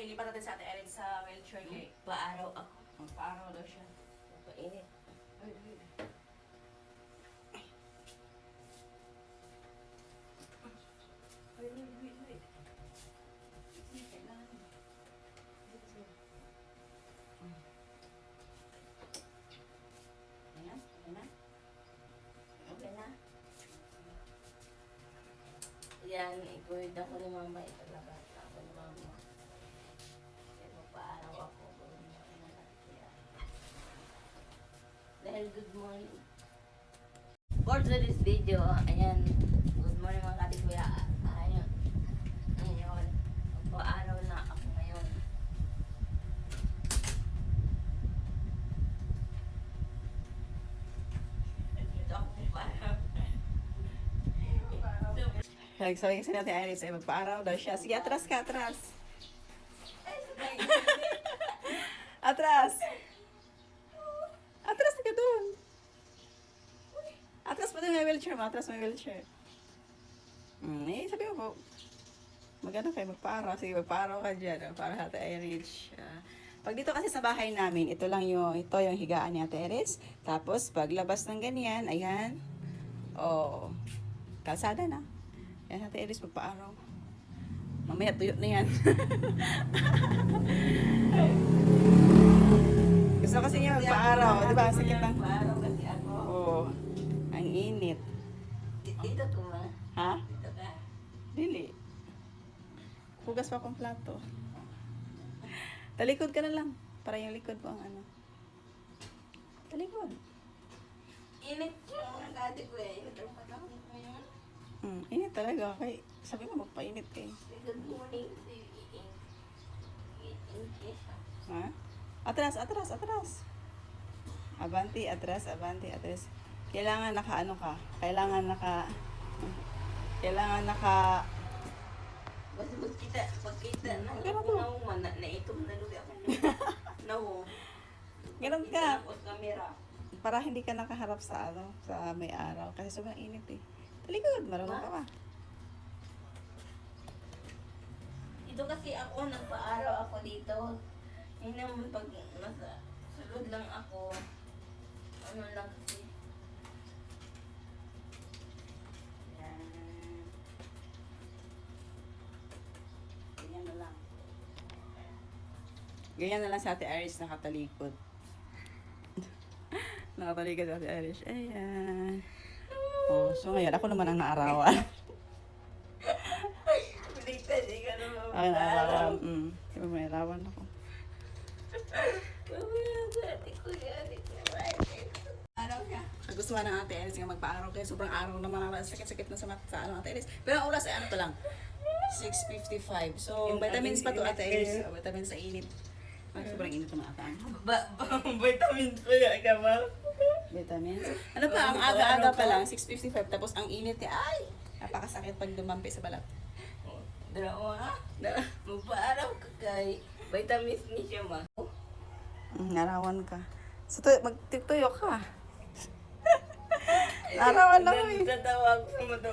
ilipat natin sa Ate Erin sa wheelchair niya. Paaraw ako. Paaraw daw siya. Painit. Ay, ay. Ay, wait, wait. Sige, kailangan. Sige, sige. Ayan, okay na. Okay na. Yan, ikuwid ako ni mama. Italaga ako ni mama. Pero paaraw ako. Dahil good morning. For today's video, ayan. Good morning mga katikuya. Ayun. Ngayon, paaraw na ako ngayon. Ito ako paaraw. Sabi kasi natin Iris ay magpa-araw daw siya. Sige, atras ka, atras. Atras! Atras ka dun. Atras pa din may wheelchair mo. Atras may wheelchair. Sabi mo po. Magano kayo, magpa-araw. Sige, magpa-araw ka dyan. Para Ate Iris. Pag dito kasi sa bahay namin, ito yung higaan ni Ate Iris. Tapos, paglabas ng ganyan, ayan. Oh, kalsada na. Yan, Ate Iris, magpa-araw. Mamaya tuyo na yan. Gusto kasi niya magpa-araw. Diba? Sakit ng... Paaraw kasi ako. Oo. Ang init. Dito ko ma. Ha? Dito ka. Dili. Hugas pa akong plato. Talikod ka na lang. Para yung likod mo ang ano. Talikod. Init yung mga kati ko eh. Init ang panahon ko yun. Init talaga. Okay. Sabi mo magpainit eh. Good morning to you. Ha? Atras, atras, atras. Abanti, atras, abanti, atras. Kailangan naka ano ka. Kailangan naka... Basta pagkita na Ganun ako to. na umana na itong naluwi ako. No. Ganun Kita ka. ako sa camera. Para hindi ka nakaharap sa ano, sa may araw. Kasi sobrang init eh. Talikod, marunong ka pa. Ito kasi ako, nagpa-araw ako dito. Hindi naman pag nasa sulod lang ako. Ano lang kasi. Yan. Ganyan na lang. Ganyan na lang si Ate Iris nakatalikod. Nakatalikod si Ate Iris. Ayan. Oh, so ngayon, ako naman ang naarawan. Baliktad, di ka naman Ako naarawan. Diba may arawan ako. Araw niya. Kagustuhan ng Ate Iris nga magpa-araw kaya sobrang araw naman ang sakit-sakit na sa ano Ate Iris. Pero ang oras ay ano to lang. 6:55. So, Yung vitamins pa to init, Ate Iris. Vitamins sa init. Ay, sobrang init ng ata. Vitamins pa yan, Kamal. Vitamins. Ano pa, ang aga-aga pa lang, 6:55. Tapos ang init niya, ay! Napakasakit pag lumampi sa balat. Dalawa, magpa-araw ka kay vitamins ni siya ma. Narawan ka. So, magtituyo ka. Narawan ako eh. Tatawag ko mo to.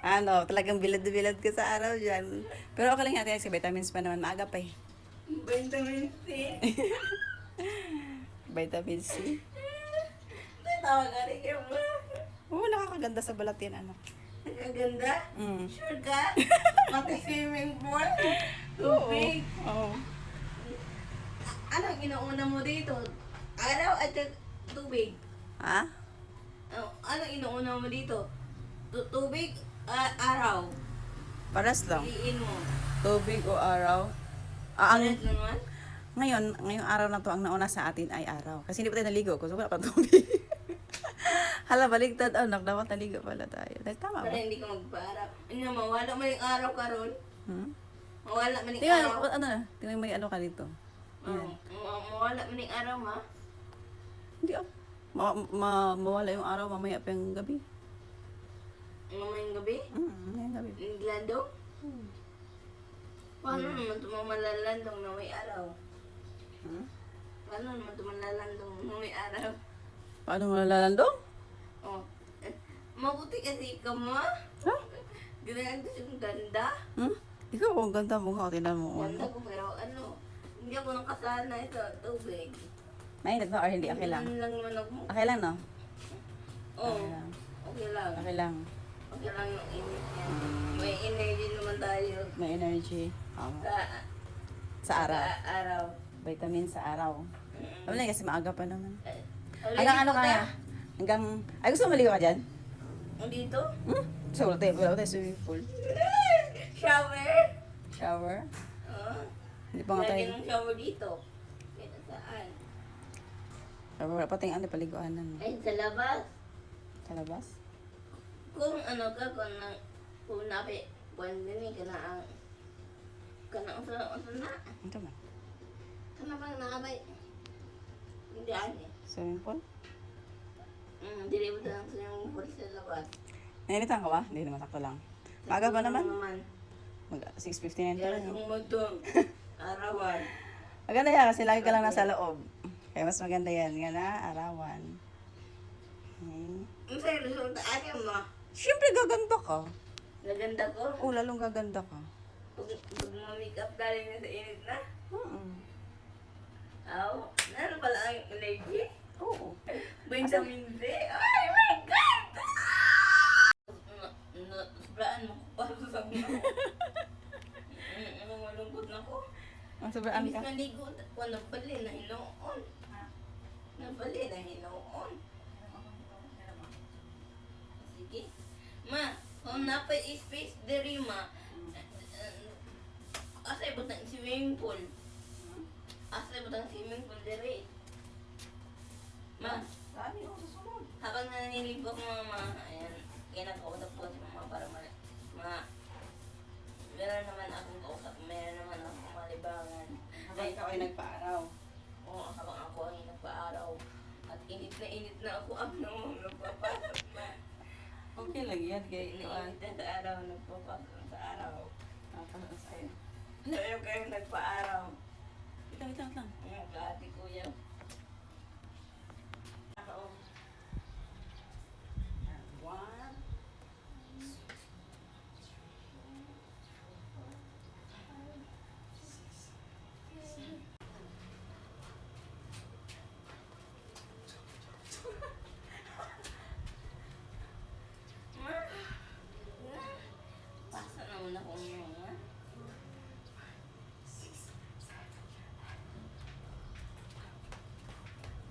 Ano, talagang bilad-bilad ka sa araw dyan. Pero okay lang natin kasi vitamins pa naman. Maaga pa eh. Vitamin C. Vitamin C. Tatawag ka rin kayo ma. Oo, nakakaganda sa balat yan, ano. Nagaganda? Mm. Sure ka? Pati swimming pool? Tubig? Oo. Anong inuuna mo dito? Araw at tubig? Ha? Anong inuuna mo dito? Tubig? Araw? Paras lang. Iin mo? Tubig o araw. Ang Pares naman? ngayong araw na to, ang nauna sa atin ay araw. Kasi hindi pa tayo naligo kasi wala pa tubig. Hala, baligtad anak. Dapat naligo pala tayo. Dahil tama ba? Para hindi ka magpa-araw. Ano, mawala mo yung araw karon? Hmm? Mawala mo yung Tingnan, araw? ano na? Tingnan may ano ka dito. Mawala mo yung araw ma? Hindi ah. Mawala yung araw mamaya pa yung gabi. Mamayang gabi? Ngayong gabi. Lando? Paano naman ito mamalalandong na may araw? Paano naman ito malalandong na may araw? Paano mo nalalandong? Oh. Mabuti kasi ikaw ma. Ha? Ganyan kasi yung ganda. Hmm? Ikaw, ang ganda mo nga. Tingnan mo. Ganda ko pero ano, hindi ako nakasanay sa tubig. Mainit ba or hindi? Okay lang. Ganun lang naman ako. Okay lang, no? Oo, Okay lang. okay lang. Okay lang. Okay lang yung init niya. May energy naman tayo May energy. sa, Sa araw. sa araw. Vitamin sa araw. Mm. Wala kasi maaga pa naman. Ulit Hanggang ano ko kaya? na. Hanggang... Ay, gusto mo maligo ka dyan? Dito? So, wala tayo swimming pool. Shower? Shower. Oo. Hindi pa nga tayo. Lagi ng shower dito. Kaya saan? Shower. Wala pa tayong ano, paliguanan. Ay, sa labas. Sa labas. Kung ano ka, kung napi, pwede ni ka na ang, ka na ang na. Ito ba? Ka na bang nakabay? Hindi ani. Swimming pool? Dili mo lang sa yung pool sa labas. Nainitan ka ba? Hindi naman, sakto lang. Maaga pa naman. Mag 6:59 pa Kaya lang. kung magdong arawan. Maganda yan kasi lagi ka lang nasa loob. Kaya mas maganda yan. Nga na, arawan. Okay. Ang sa'yo, resulta, ano mo? Siyempre gaganda ka. Naganda ko. Oo, lalong gaganda ka. Pag ma-make up galing na sa init na. Aw, ano pala ang energy? Oo. Vitamin D. Ay, my God! Sobraan mo ko pa sa mga. Malungkot na ko. Ang sobraan Imbis ka. na ligo, nabali na hinoon. Nabali na hinoon. Sige. Ma, kung napay space diri ma, asa ibutang swimming pool. Asa ibutang swimming pool diri. Ma, Saan yung susunod? habang naniligo ko mama, ayan, kinakausap ko si mama para meron naman akong kausap, meron naman akong malibangan. Habang ikaw ay nagpa-araw. Oo, habang ako ay nagpa-araw. At init na ako, ano, nagpapasok na. Okay lang yan. Kaya ito ay Init na sa araw, nagpapasok sa araw. nakakasal sa'yo. Ayaw kayo nagpa-araw. Ito lang. Ang kaati kuya. One. Pasa naman ako mga.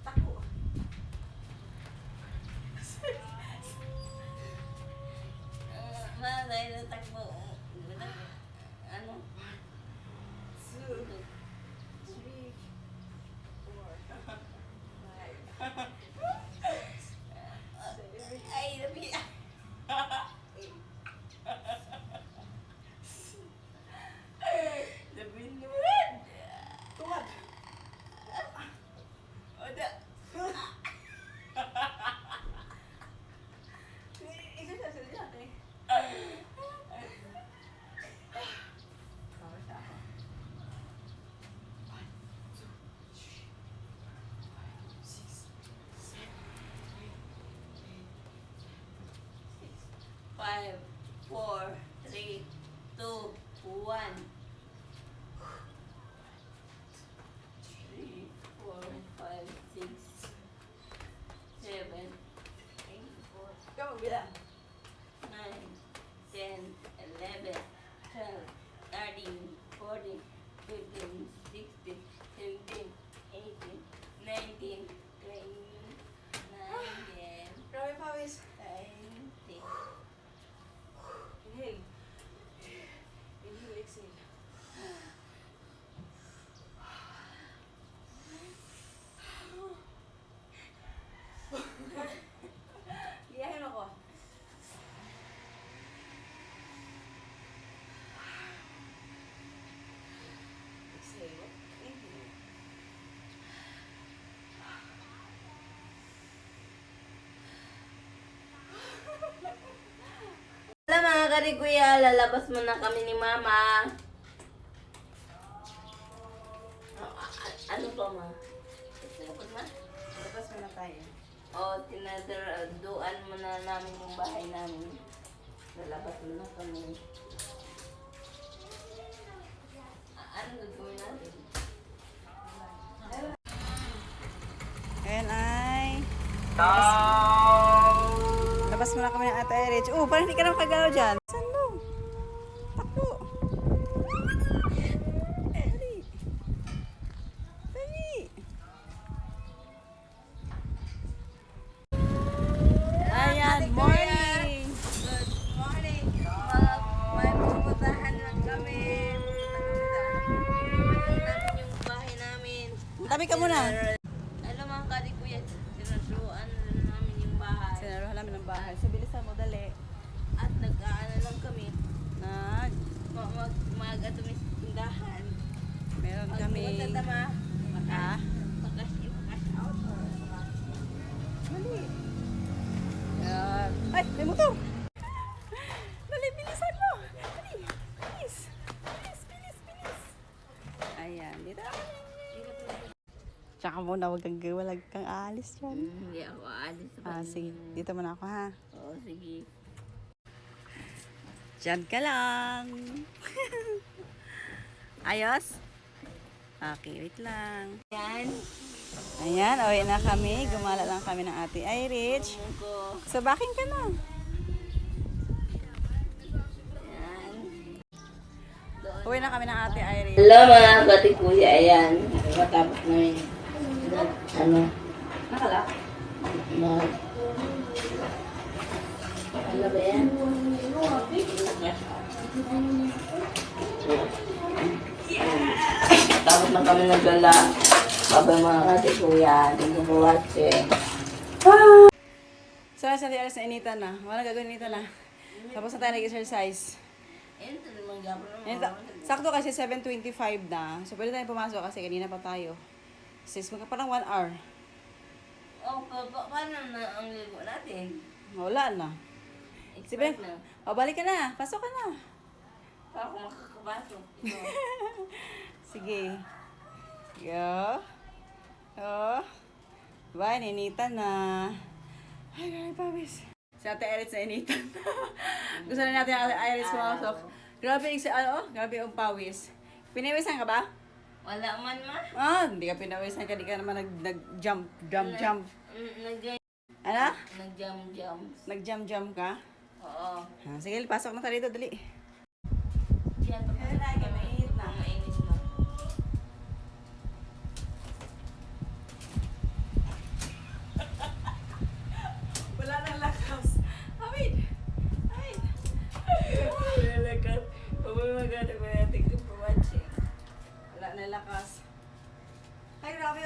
Tako. Dahil natakbo. Ano? 2, 3, 4, 5. Ay, nabi. Nabi naman. Tuwad. Oda. Isa sa natin. Power sa ako. 1, 2, 3, 4, 5, 6, 7, 8, 9, 10. 5, 4, 3, 2, 1. 3, 4, 5, 6, 7, 8, 4, Ikaw magbilang. 9, 10, 11, 12, 13, 14, 15, 16, 17, 18, 19, 20, 19, Grabe pawis. 20. Inhale. Inhale, exhale. Liyahin ako. Exhale. Inhale. Wala mga karikuya, lalabas muna kami ni Mama. Ano pa ma? Sinukod ma? Labas muna tayo. O, tinadaraduan muna namin yung bahay namin. Lalabas muna kami. Labas mo na kami ng Ate Rich. Parang hindi ka naman kagalaw dyan. Saan mo? Takbo. Dali. Dali. Ayan, morning. Good morning. May pupuntahan lang kami. Pupunta namin yung bahay namin. Tabi ka muna. Alam mga kadi kuya, sinasuan namin yung bahay. Sinaruhan namin ng bahay. So, bilisan mo, dali. At nag-aano lang kami. Nag, Mag-ato may tindahan. meron kami. Magtatama. Ha? Makash out. Dali. Yan. Ay, may motor. Dali, bilisan mo. Dali. Bilis. Bilis, bilis, bilis. Ayan, dito. Tsaka muna, huwag kang aalis dyan. Hindi ako aalis. Sige. Dito muna ako, ha? Oo, sige. Diyan ka lang. Ayos? Okay, wait lang. Yan. Ayan, uwi na kami. Gumala lang kami ng Ate Irich. Ko. So, bakin ka na. Yan. Uwi na kami ng Ate Irich. Hello mga kati kuya, ayan. Matapos namin. Ano? Nakala? Mag... Ano ba yan? Tapos na kami naglala. Babay mga kati kuya. Thank you for watching. So, sa Ate Irich na initan na. Wala gagawin initan na. Tapos na tayo nag-exercise. Ayun, ito naman gabro Ayan, sakto kasi 7:25 na. So, pwede tayong pumasok kasi kanina pa tayo. Sis, magka parang 1 hour. Oh, paano na ang ligo natin? Wala na. Sabi, Expert na. balik ka na. Pasok ka na. Para kung makakabasok. Ito. Sige. Go. Oh. Bye, ninitan na. Ay, grabe pawis. Si Ate Iris na initan. Gusto na natin ang Ate Iris pumasok. Grabe yung grabe yung pawis. Pinawisan ka ba? Wala man ma. Hindi ka pinawisan ka. Di ka naman nag-jump. Ano? Nag-jump. Nag-jump ka? Oo. Sige, pasok na tayo dito. Dali. Yan, mainit na. Mainit na. Wala nang lakas. Awid! Awid! Wala lakas. Pabamagana ko natin kung pumatching. Wala nang lakas. Ay, grabe